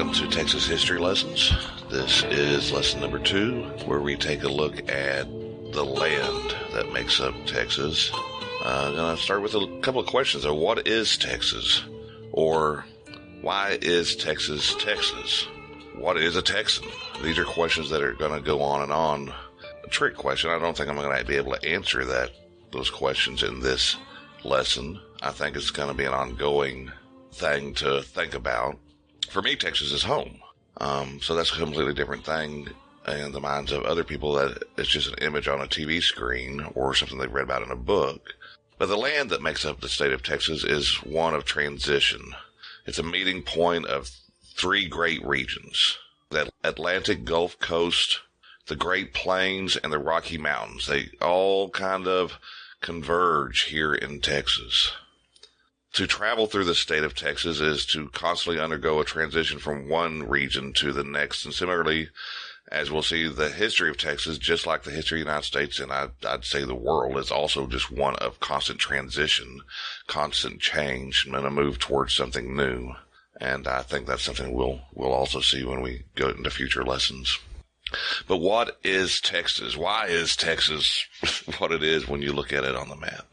Welcome to Texas History Lessons. This is lesson number 2, where we take a look at the land that makes up Texas. I'm going to start with a couple of questions. What is Texas? Or why is Texas Texas? What is a Texan? These are questions that are going to go on and on. A trick question. I don't think I'm going to be able to answer those questions in this lesson. I think it's going to be an ongoing thing to think about. For me, Texas is home. So that's a completely different thing in the minds of other people, that it's just an image on a TV screen or something they've read about in a book. But the land that makes up the state of Texas is one of transition. It's a meeting point of 3 great regions: the Atlantic Gulf Coast, the Great Plains, and the Rocky Mountains. They all kind of converge here in Texas. To travel through the state of Texas is to constantly undergo a transition from one region to the next. And similarly, as we'll see, the history of Texas, just like the history of the United States, and I'd say the world, is also just one of constant transition, constant change, and a move towards something new. And I think that's something we'll also see when we go into future lessons. But what is Texas? Why is Texas what it is when you look at it on the map?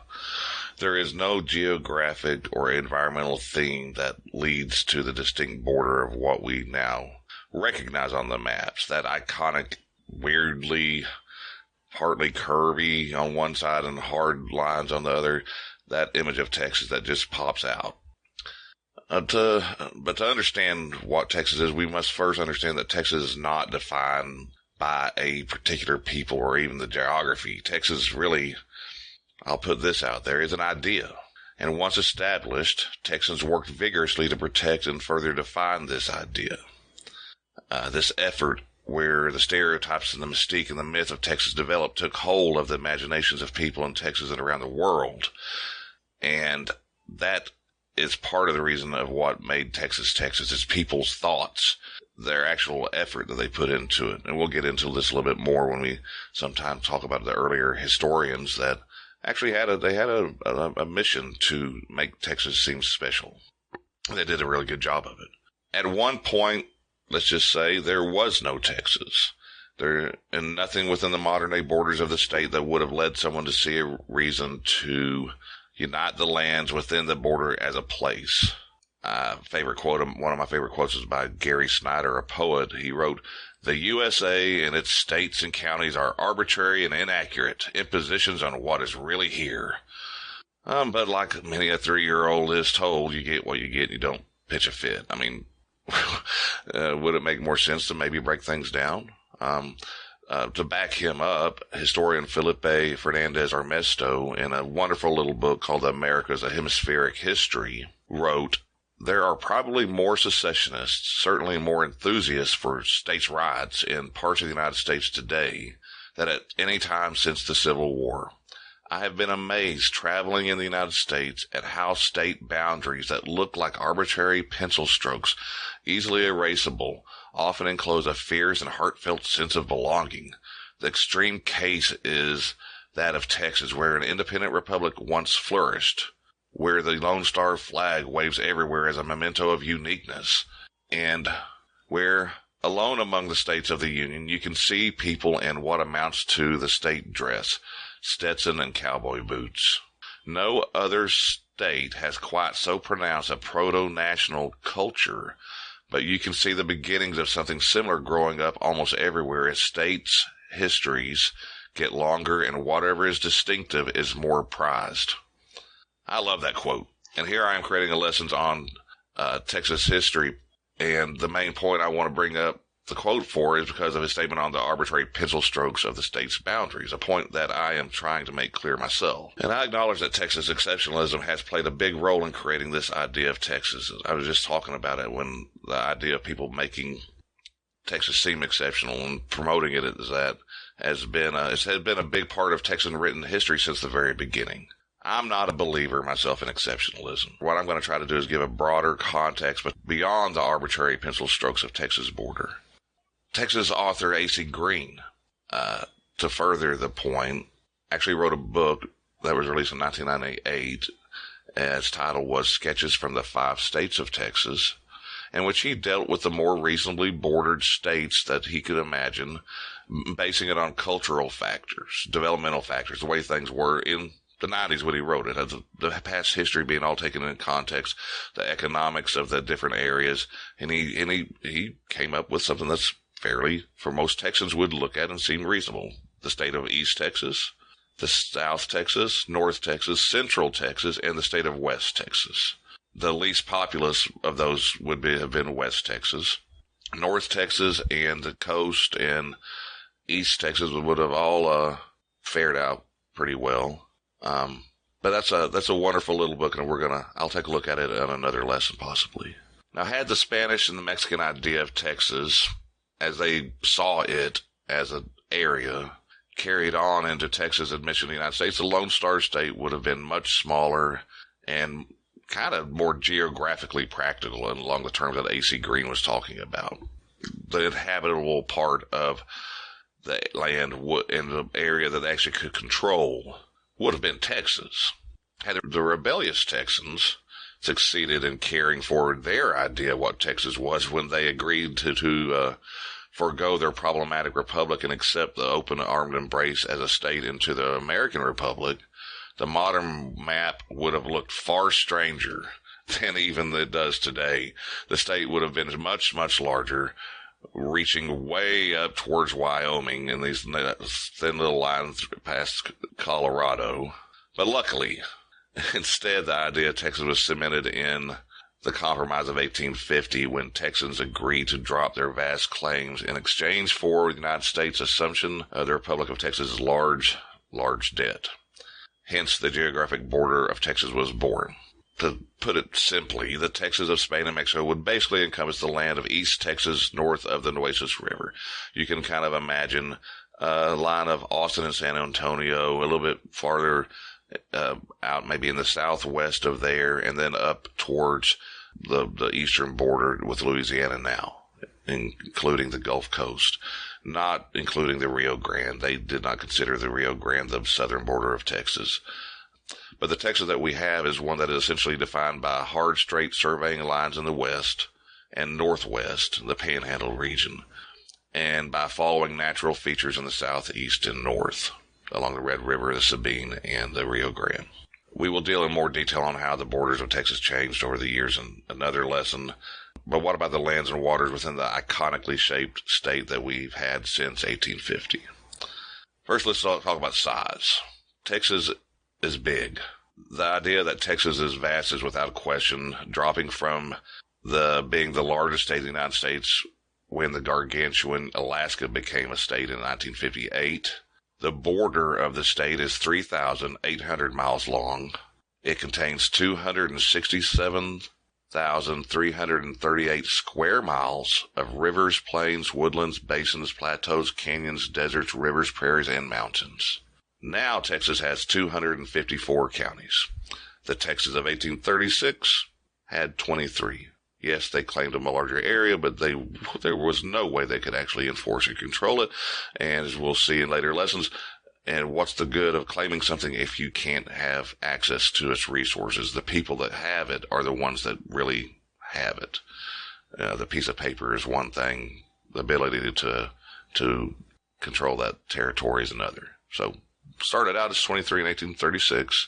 There is no geographic or environmental theme that leads to the distinct border of what we now recognize on the maps. That iconic, weirdly, partly curvy on one side and hard lines on the other, that image of Texas that just pops out. But to understand what Texas is, we must first understand that Texas is not defined by a particular people or even the geography. Texas really, I'll put this out there, is an idea. And once established, Texans worked vigorously to protect and further define this idea. This effort, where the stereotypes and the mystique and the myth of Texas developed, took hold of the imaginations of people in Texas and around the world. And that is part of the reason of what made Texas Texas. It's people's thoughts, their actual effort that they put into it. And we'll get into this a little bit more when we sometimes talk about the earlier historians that actually had a mission to make Texas seem special. They did a really good job of it. At one point, let's just say, there was no Texas. And nothing within the modern day borders of the state that would have led someone to see a reason to unite the lands within the border as a place. Favorite quote, one of my favorite quotes is by Gary Snyder, a poet. He wrote, "The USA and its states and counties are arbitrary and inaccurate impositions on what is really here." But like many a 3-year-old is told, you get what you get and you don't pitch a fit. I mean, would it make more sense to maybe break things down? To back him up, historian Felipe Fernandez Armesto, in a wonderful little book called America's A Hemispheric History, wrote, "There are probably more secessionists, certainly more enthusiasts for states' rights in parts of the United States today than at any time since the Civil War. I have been amazed traveling in the United States at how state boundaries that look like arbitrary pencil strokes, easily erasable, often enclose a fierce and heartfelt sense of belonging. The extreme case is that of Texas, where an independent republic once flourished, where the Lone Star flag waves everywhere as a memento of uniqueness, and where, alone among the states of the Union, you can see people in what amounts to the state dress, Stetson and cowboy boots. No other state has quite so pronounced a proto-national culture, but you can see the beginnings of something similar growing up almost everywhere as states' histories get longer and whatever is distinctive is more prized." I love that quote. And here I am creating a lessons on Texas history, and the main point I want to bring up the quote for is because of his statement on the arbitrary pencil strokes of the state's boundaries, a point that I am trying to make clear myself. And I acknowledge that Texas exceptionalism has played a big role in creating this idea of Texas. I was just talking about it when the idea of people making Texas seem exceptional and promoting it as that has been a big part of Texan written history since the very beginning. I'm not a believer myself in exceptionalism. What I'm going to try to do is give a broader context, but beyond the arbitrary pencil strokes of Texas border. Texas author A.C. Green, to further the point, actually wrote a book that was released in 1998. Its title was Sketches from the 5 States of Texas. in which he dealt with the more reasonably bordered states that he could imagine, basing it on cultural factors, developmental factors, the way things were in the 90s when he wrote it, the past history being all taken in context, the economics of the different areas, and he came up with something that's fairly, for most Texans, would look at and seem reasonable. The state of East Texas, the South Texas, North Texas, Central Texas, and the state of West Texas. The least populous of those have been West Texas. North Texas and the coast and East Texas would have all fared out pretty well. But that's a wonderful little book, and I'll take a look at it on another lesson possibly. Now, had the Spanish and the Mexican idea of Texas, as they saw it as an area, carried on into Texas admission to the United States, the Lone Star State would have been much smaller and kind of more geographically practical and along the terms that A.C. Green was talking about. The inhabitable part of the land in the area that they actually could control would have been Texas. Had the rebellious Texans succeeded in carrying forward their idea of what Texas was when they agreed to forego their problematic republic and accept the open armed embrace as a state into the American Republic, the modern map would have looked far stranger than even it does today. The state would have been much, much larger, reaching way up towards Wyoming in these thin little lines past Colorado. But luckily, instead, the idea of Texas was cemented in the Compromise of 1850 when Texans agreed to drop their vast claims in exchange for the United States' assumption of the Republic of Texas' large debt. Hence, the geographic border of Texas was born. To put it simply, the Texas of Spain and Mexico would basically encompass the land of East Texas north of the Nueces River. You can kind of imagine a line of Austin and San Antonio, a little bit farther out maybe in the southwest of there, and then up towards the eastern border with Louisiana now, including the Gulf Coast, not including the Rio Grande. They did not consider the Rio Grande the southern border of Texas. But the Texas that we have is one that is essentially defined by hard, straight surveying lines in the west and northwest, the Panhandle region, and by following natural features in the southeast and north, along the Red River, the Sabine, and the Rio Grande. We will deal in more detail on how the borders of Texas changed over the years in another lesson. But what about the lands and waters within the iconically shaped state that we've had since 1850? First, let's talk about size. Texas is big. The idea that Texas is vast is without question, dropping from being the largest state in the United States when the gargantuan Alaska became a state in 1958. The border of the state is 3,800 miles long. It contains 267,338 square miles of rivers, plains, woodlands, basins, plateaus, canyons, deserts, rivers, prairies, and mountains. Now Texas has 254 counties. The Texas of 1836 had 23. Yes, they claimed a larger area, but there was no way they could actually enforce and control it. And as we'll see in later lessons, and what's the good of claiming something if you can't have access to its resources? The people that have it are the ones that really have it. The piece of paper is one thing. The ability to control that territory is another. So started out as 23 in 1836.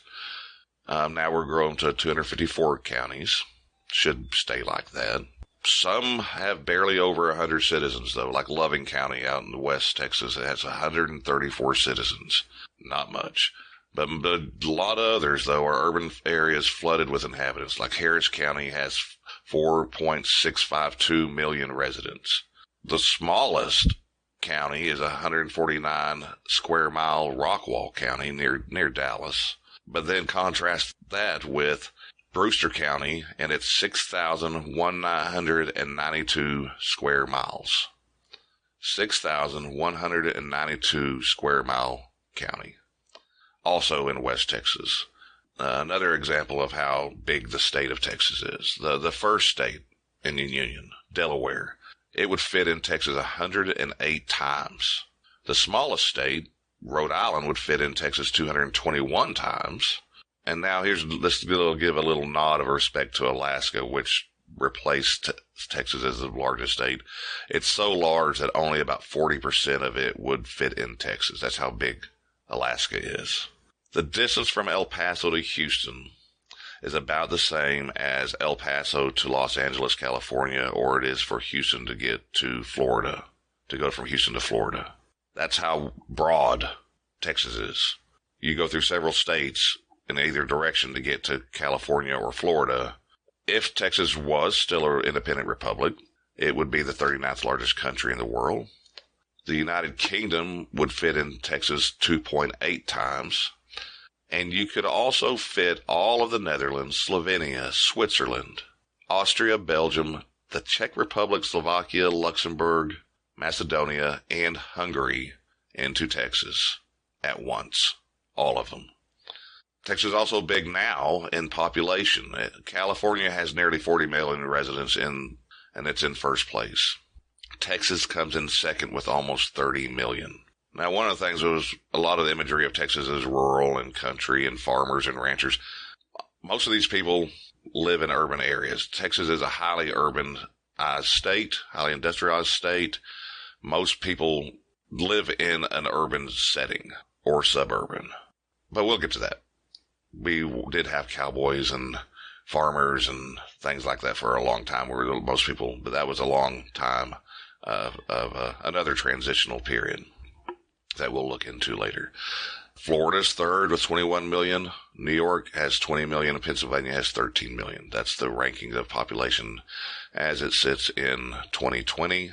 Now we're growing to 254 counties. Should stay like that. Some have barely over 100 citizens, though, like Loving County out in West Texas. It has 134 citizens. Not much. But a lot of others, though, are urban areas flooded with inhabitants, like Harris County has 4.652 million residents. The smallest county is 149 square mile Rockwall County near Dallas. But then contrast that with Brewster County and its 6,192 square miles. 6,192 square mile county. Also in West Texas. Another example of how big the state of Texas is. The first state in the Union, Delaware, it would fit in Texas 108 times. The smallest state, Rhode Island, would fit in Texas 221 times. And now let's give a little nod of respect to Alaska, which replace Texas as the largest state. It's so large that only about 40% of it would fit in Texas. That's how big Alaska is. The distance from El Paso to Houston is about the same as El Paso to Los Angeles, California, or it is for Houston to get to Florida, to go from Houston to Florida. That's how broad Texas is. You go through several states in either direction to get to California or Florida. If Texas was still an independent republic, it would be the 39th largest country in the world. The United Kingdom would fit in Texas 2.8 times. And you could also fit all of the Netherlands, Slovenia, Switzerland, Austria, Belgium, the Czech Republic, Slovakia, Luxembourg, Macedonia, and Hungary into Texas at once. All of them. Texas is also big now in population. California has nearly 40 million residents and it's in first place. Texas comes in second with almost 30 million. Now, one of the things was a lot of the imagery of Texas is rural and country and farmers and ranchers. Most of these people live in urban areas. Texas is a highly urbanized state, highly industrialized state. Most people live in an urban setting or suburban. But we'll get to that. We did have cowboys and farmers and things like that for a long time. Most people, but that was a long time of another transitional period that we'll look into later. Florida's third with 21 million. New York has 20 million. And Pennsylvania has 13 million. That's the ranking of population as it sits in 2020.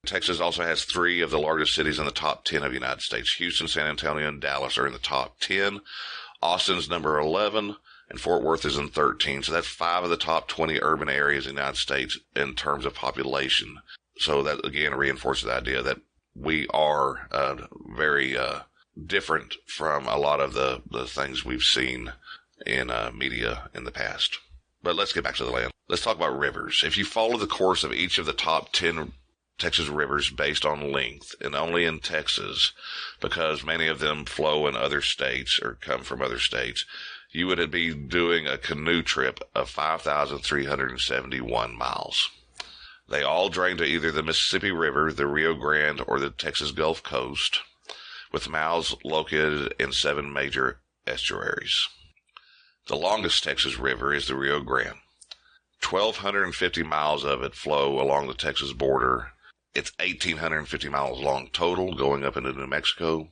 Texas also has 3 of the largest cities in the top 10 of the United States. Houston, San Antonio, and Dallas are in the top 10. Austin's number 11, and Fort Worth is in 13. So that's 5 of the top 20 urban areas in the United States in terms of population. So that, again, reinforces the idea that we are very different from a lot of the things we've seen in media in the past. But let's get back to the land. Let's talk about rivers. If you follow the course of each of the top 10 Texas rivers based on length, and only in Texas, because many of them flow in other states or come from other states, you would be doing a canoe trip of 5,371 miles. They all drain to either the Mississippi River, the Rio Grande, or the Texas Gulf Coast, with mouths located in 7 major estuaries. The longest Texas river is the Rio Grande. 1,250 miles of it flow along the Texas border. It's 1,850 miles long total, going up into New Mexico.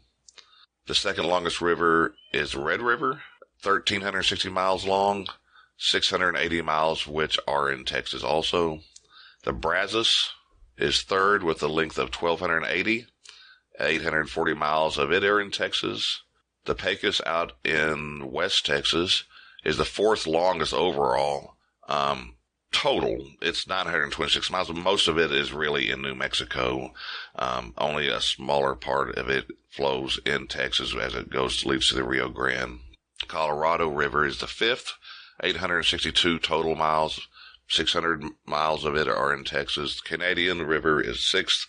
The second longest river is the Red River, 1,360 miles long, 680 miles which are in Texas also. The Brazos is third with a length of 1,280, 840 miles of it are in Texas. The Pecos out in West Texas is the 4th longest overall. Total, it's 926 miles, but most of it is really in New Mexico. Only a smaller part of it flows in Texas as it leads to the Rio Grande. Colorado River is the 5th, 862 total miles. 600 miles of it are in Texas. Canadian River is 6th,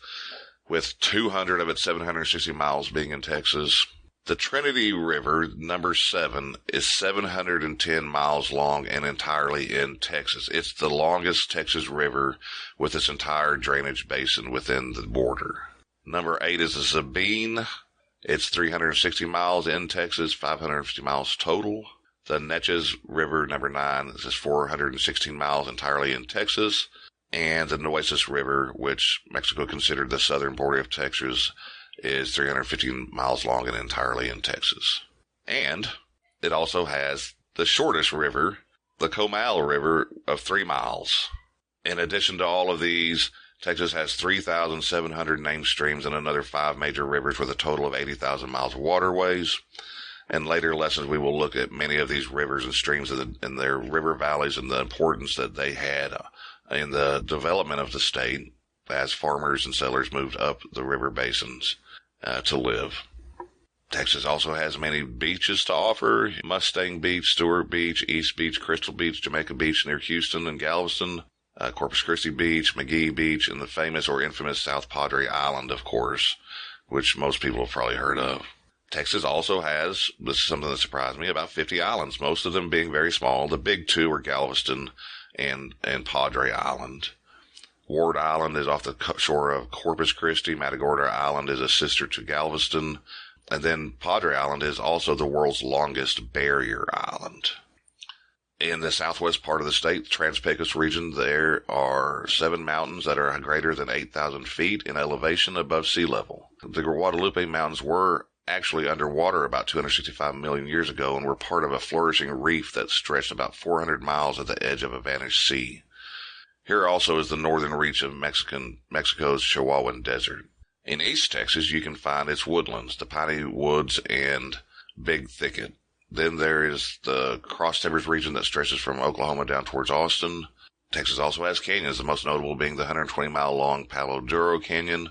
with 200 of its 760 miles being in Texas. The Trinity River, number 7, is 710 miles long and entirely in Texas. It's the longest Texas river with its entire drainage basin within the border. Number 8 is the Sabine. It's 360 miles in Texas, 550 miles total. The Neches River, number 9, is 416 miles entirely in Texas. And the Nueces River, which Mexico considered the southern border of Texas, is 315 miles long and entirely in Texas. And it also has the shortest river, the Comal River, of 3 miles. In addition to all of these, Texas has 3,700 named streams and another 5 major rivers with a total of 80,000 miles of waterways. In later lessons, we will look at many of these rivers and streams and their river valleys and the importance that they had in the development of the state as farmers and settlers moved up the river basins to live. Texas also has many beaches to offer: Mustang Beach, Stewart Beach, East Beach, Crystal Beach, Jamaica Beach near Houston and Galveston, Corpus Christi Beach, McGee Beach, and the famous or infamous South Padre Island, of course, which most people have probably heard of. Texas also has, this is something that surprised me, about 50 islands, most of them being very small. The big 2 are Galveston and Padre Island. Ward Island is off the shore of Corpus Christi. Matagorda Island is a sister to Galveston. And then Padre Island is also the world's longest barrier island. In the southwest part of the state, the Trans-Pecos region, there are 7 mountains that are greater than 8,000 feet in elevation above sea level. The Guadalupe Mountains were actually underwater about 265 million years ago and were part of a flourishing reef that stretched about 400 miles at the edge of a vanished sea. Here also is the northern reach of Mexico's Chihuahuan Desert. In East Texas, you can find its woodlands, the piney woods and big thicket. Then there is the Cross Timbers region that stretches from Oklahoma down towards Austin. Texas also has canyons, the most notable being the 120-mile-long Palo Duro Canyon,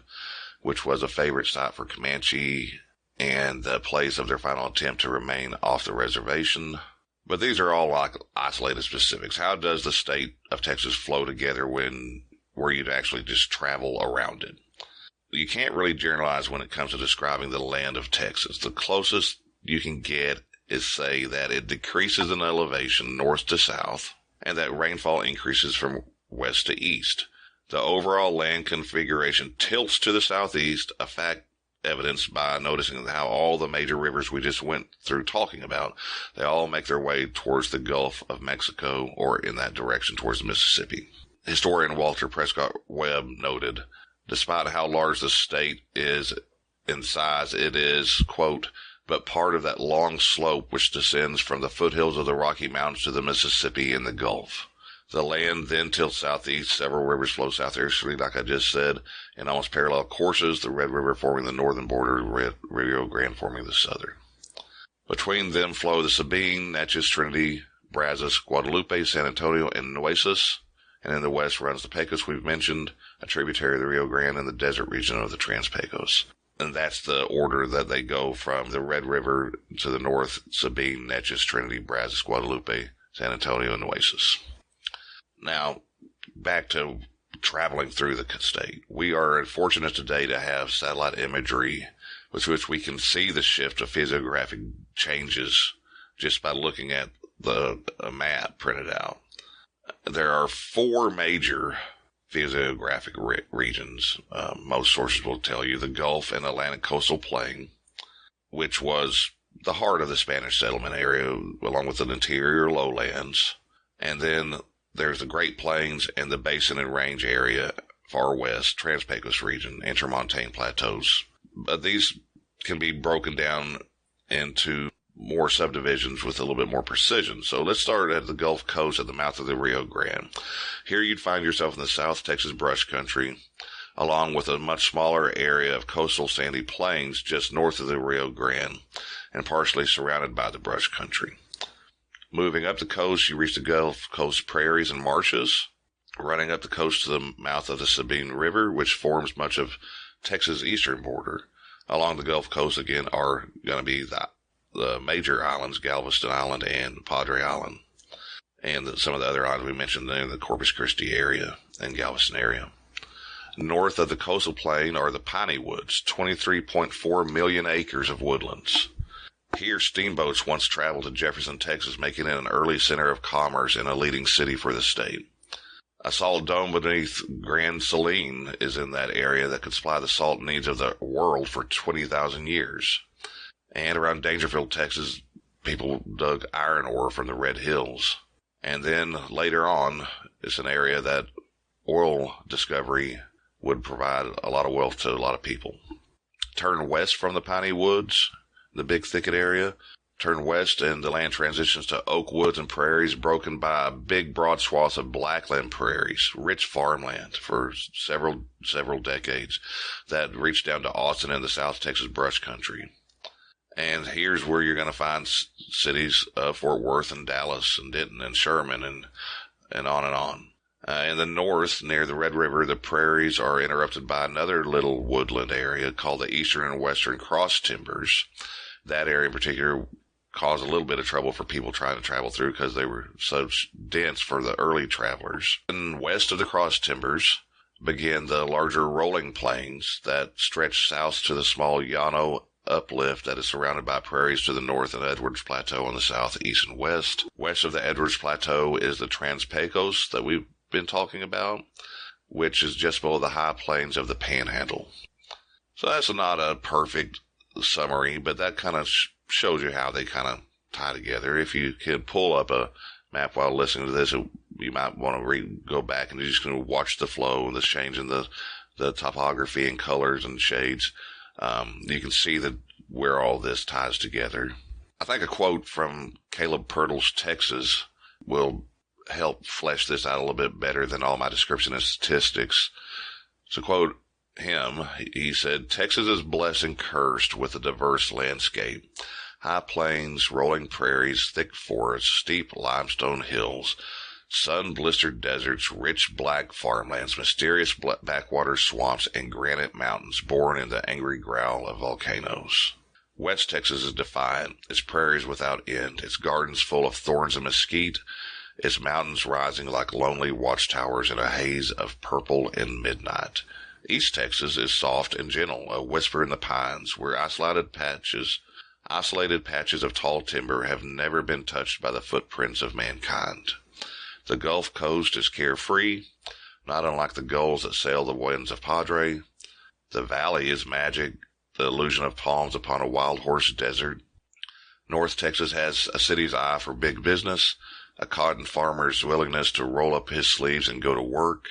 which was a favorite site for Comanche and the place of their final attempt to remain off the reservation. But these are all like isolated specifics. How does the state of Texas flow together where you'd actually just travel around it? You can't really generalize when it comes to describing the land of Texas. The closest you can get is say that it decreases in elevation north to south, and that rainfall increases from west to east. The overall land configuration tilts to the southeast, a fact evidenced by noticing how all the major rivers we just went through talking about, they all make their way towards the Gulf of Mexico or in that direction towards the Mississippi. Historian Walter Prescott Webb noted, despite how large the state is in size, it is, quote, but part of that long slope which descends from the foothills of the Rocky Mountains to the Mississippi and the Gulf. The land then tilts southeast. Several rivers flow southeasterly, like I just said, in almost parallel courses, the Red River forming the northern border, Rio Grande forming the southern. Between them flow the Sabine, Natchez, Trinity, Brazos, Guadalupe, San Antonio, and Nueces. And in the west runs the Pecos we've mentioned, a tributary of the Rio Grande and the desert region of the Trans-Pecos. And that's the order that they go from the Red River to the north, Sabine, Natchez, Trinity, Brazos, Guadalupe, San Antonio, and Nueces. Now, back to traveling through the state. We are fortunate today to have satellite imagery with which we can see the shift of physiographic changes just by looking at the map printed out. There are 4 major physiographic regions. Most sources will tell you the Gulf and Atlantic coastal plain, which was the heart of the Spanish settlement area, along with the interior lowlands. And then there's the Great Plains and the Basin and Range area, far west, Trans-Pecos region, Intermontane plateaus. But these can be broken down into more subdivisions with a little bit more precision. So let's start at the Gulf Coast at the mouth of the Rio Grande. Here you'd find yourself in the South Texas brush country, along with a much smaller area of coastal sandy plains just north of the Rio Grande and partially surrounded by the brush country. Moving up the coast, you reach the Gulf Coast prairies and marshes, running up the coast to the mouth of the Sabine River, which forms much of Texas' eastern border. Along the Gulf Coast, again, are going to be the major islands, Galveston Island and Padre Island, and some of the other islands we mentioned there in the Corpus Christi area and Galveston area. North of the coastal plain are the piney woods, 23.4 million acres of woodlands. Here, steamboats once traveled to Jefferson, Texas, making it an early center of commerce and a leading city for the state. A salt dome beneath Grand Saline is in that area that could supply the salt needs of the world for 20,000 years. And around Dangerfield, Texas, people dug iron ore from the Red Hills. And then later on, it's an area that oil discovery would provide a lot of wealth to a lot of people. Turn west from the piney woods, the big thicket area. Turn west and the land transitions to oak woods and prairies broken by big broad swaths of blackland prairies, rich farmland for several decades that reach down to Austin and the South Texas brush country. And here's where you're going to find cities of Fort Worth and Dallas and Denton and Sherman and on and on. In the north, near the Red River, the prairies are interrupted by another little woodland area called the Eastern and Western Cross Timbers. That area in particular caused a little bit of trouble for people trying to travel through because they were so dense for the early travelers. And west of the Cross Timbers begin the larger rolling plains that stretch south to the small Llano uplift that is surrounded by prairies to the north and Edwards Plateau on the south, east, and west. West of the Edwards Plateau is the Trans-Pecos that we've been talking about, which is just below the high plains of the Panhandle. So that's not a perfect summary, but that kind of shows you how they kind of tie together. If you can pull up a map while listening to this, you might want to go back and you're just going to watch the flow and the change in the topography and colors and shades. You can see where all this ties together. I think a quote from Caleb Pirtle's Texas will help flesh this out a little bit better than all my description and statistics. So quote him, he said, "Texas is blessed and cursed with a diverse landscape. High plains, rolling prairies, thick forests, steep limestone hills, sun-blistered deserts, rich black farmlands, mysterious backwater swamps, and granite mountains born in the angry growl of volcanoes. West Texas is defiant, its prairies without end, its gardens full of thorns and mesquite, its mountains rising like lonely watchtowers in a haze of purple and midnight. East Texas is soft and gentle, a whisper in the pines, where isolated patches of tall timber have never been touched by the footprints of mankind. The Gulf Coast is carefree, not unlike the gulls that sail the winds of Padre. The valley is magic, the illusion of palms upon a wild horse desert. North Texas has a city's eye for big business, a cotton farmer's willingness to roll up his sleeves and go to work,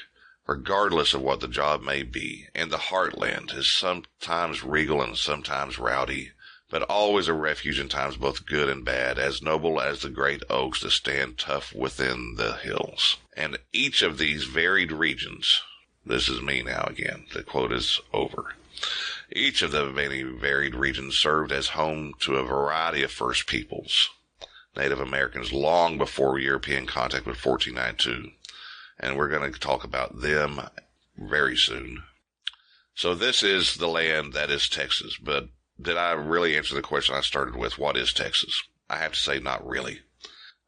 regardless of what the job may be. And the heartland is sometimes regal and sometimes rowdy, but always a refuge in times both good and bad, as noble as the great oaks that stand tough within the hills. And each of these varied regions," this is me now again, the quote is over, "each of the many varied regions served as home to a variety of First Peoples, Native Americans, long before European contact with 1492. And we're going to talk about them very soon. So this is the land that is Texas, but did I really answer the question I started with? What is Texas? I have to say not really.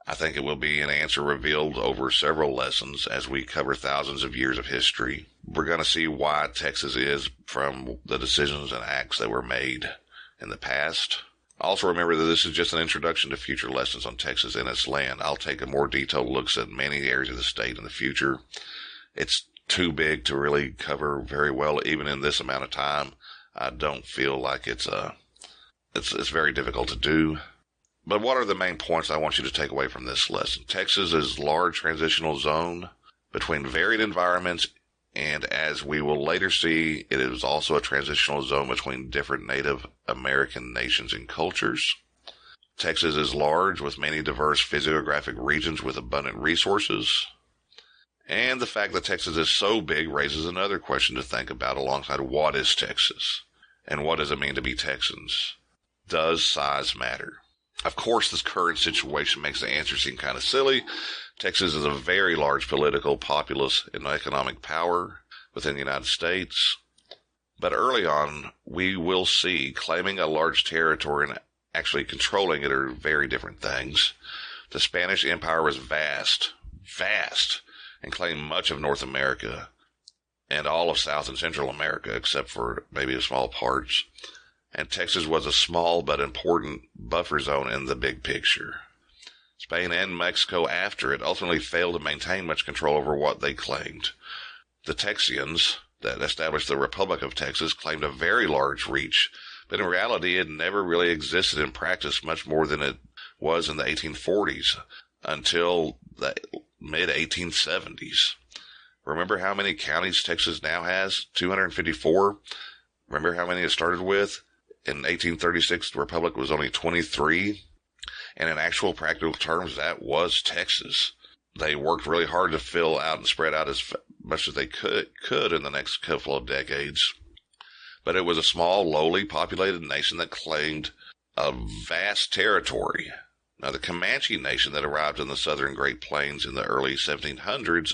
I think it will be an answer revealed over several lessons as we cover thousands of years of history. We're going to see why Texas is from the decisions and acts that were made in the past. Also remember that this is just an introduction to future lessons on Texas and its land. I'll take a more detailed look at many areas of the state in the future. It's too big to really cover very well, even in this amount of time. I don't feel like it's very difficult to do. But what are the main points I want you to take away from this lesson? Texas is a large transitional zone between varied environments, and as we will later see, it is also a transitional zone between different Native American nations and cultures. Texas is large with many diverse physiographic regions with abundant resources. And the fact that Texas is so big raises another question to think about alongside what is Texas? And what does it mean to be Texans? Does size matter? Of course, this current situation makes the answer seem kind of silly. Texas is a very large political, populous, and economic power within the United States. But early on, we will see claiming a large territory and actually controlling it are very different things. The Spanish Empire was vast, and claimed much of North America and all of South and Central America, except for maybe small parts. And Texas was a small but important buffer zone in the big picture. Spain and Mexico after it ultimately failed to maintain much control over what they claimed. The Texians that established the Republic of Texas claimed a very large reach, but in reality it never really existed in practice much more than it was in the 1840s until the mid-1870s. Remember how many counties Texas now has? 254. Remember how many it started with? In 1836, the Republic was only 23. And in actual practical terms, that was Texas. They worked really hard to fill out and spread out as much as they could in the next couple of decades. But it was a small, lowly populated nation that claimed a vast territory. Now, the Comanche nation that arrived in the southern Great Plains in the early 1700s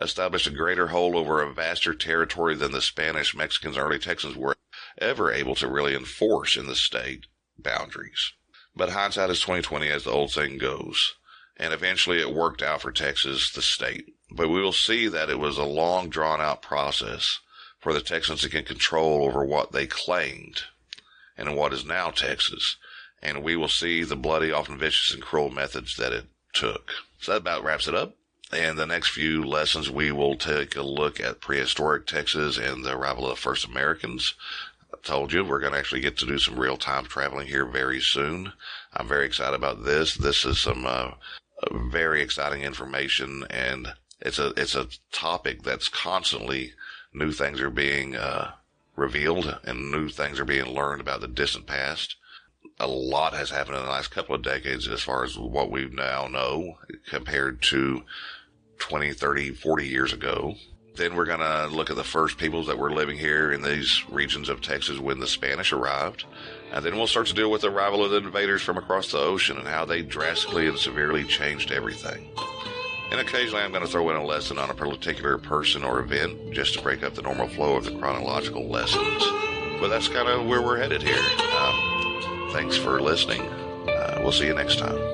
established a greater hold over a vaster territory than the Spanish, Mexicans, and early Texans were ever able to really enforce in the state boundaries. But hindsight is 20/20, as the old saying goes. And eventually it worked out for Texas, the state. But we will see that it was a long, drawn-out process for the Texans to get control over what they claimed. and what is now Texas. And we will see the bloody, often vicious, and cruel methods that it took. So that about wraps it up. In the next few lessons, we will take a look at prehistoric Texas and the arrival of the first Americans. I told you we're going to actually get to do some real-time traveling here very soon. I'm very excited about this. This is some very exciting information, and it's a topic that's constantly new things are being revealed and new things are being learned about the distant past. A lot has happened in the last couple of decades as far as what we now know compared to 20, 30, 40 years ago. Then we're going to look at the first peoples that were living here in these regions of Texas when the Spanish arrived. And then we'll start to deal with the arrival of the invaders from across the ocean and how they drastically and severely changed everything. And occasionally I'm going to throw in a lesson on a particular person or event just to break up the normal flow of the chronological lessons. But that's kind of where we're headed here. Thanks for listening. We'll see you next time.